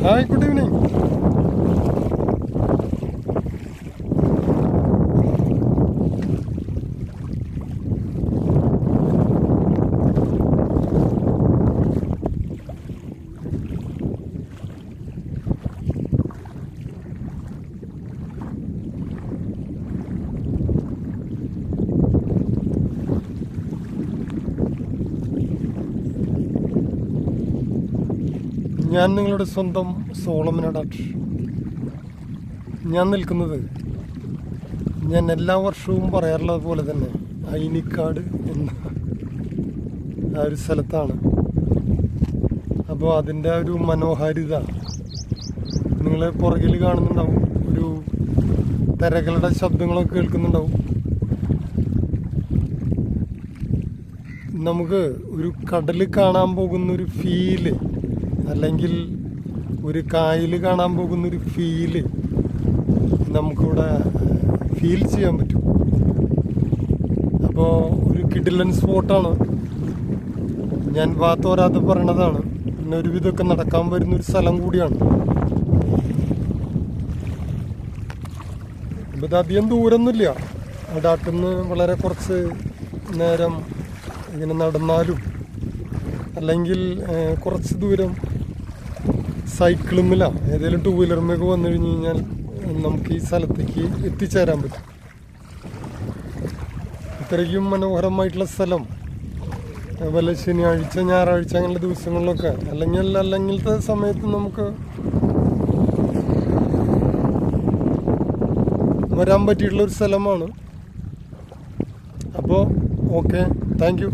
Hi, good evening. ഞാൻ നിങ്ങളുടെ സ്വന്തം സോളമൻ അഡാട്ട്. ഞാൻ നിൽക്കുന്നത് ഞാൻ എല്ലാ വർഷവും പറയാറുള്ളത് പോലെ തന്നെ ഐനിക്കാട് എന്ന ആ ഒരു സ്ഥലത്താണ്. അപ്പോൾ അതിൻ്റെ ഒരു മനോഹാരിത നിങ്ങൾ പുറകിൽ കാണുന്നുണ്ടാവും. ഒരു തിരകളുടെ ശബ്ദങ്ങളൊക്കെ കേൾക്കുന്നുണ്ടാവും. നമുക്ക് ഒരു കടൽ കാണാൻ പോകുന്നൊരു ഫീല്, അല്ലെങ്കിൽ ഒരു കായൽ കാണാൻ പോകുന്നൊരു ഫീല് നമുക്കിവിടെ ഫീൽ ചെയ്യാൻ പറ്റും. അപ്പോൾ ഒരു കിടിലൻ സ്പോട്ടാണ്. ഞാൻ വാത്തോരാതെ പറയണതാണ്. പിന്നെ ഒരുവിധമൊക്കെ നടക്കാൻ വരുന്നൊരു സ്ഥലം കൂടിയാണ്. അപ്പോൾ ഇത് അധികം ദൂരമൊന്നുമില്ല. അടാട്ടുനിന്ന് വളരെ കുറച്ച് നേരം ഇങ്ങനെ നടന്നാലും, അല്ലെങ്കിൽ കുറച്ച് ദൂരം സൈക്കിളുമില്ല ഏതെങ്കിലും ടൂ വീലറുമൊക്കെ വന്നു കഴിഞ്ഞ് കഴിഞ്ഞാൽ നമുക്ക് ഈ സ്ഥലത്തേക്ക് എത്തിച്ചേരാൻ പറ്റും. ഇത്രയ്ക്കും മനോഹരമായിട്ടുള്ള സ്ഥലം വല്ല ശനിയാഴ്ച, ഞായറാഴ്ച അങ്ങനെയുള്ള ദിവസങ്ങളിലൊക്കെ, അല്ലെങ്കിലത്തെ സമയത്ത് നമുക്ക് വരാൻ പറ്റിയിട്ടുള്ളൊരു സ്ഥലമാണ്. അപ്പോൾ ഓക്കെ, താങ്ക് യു.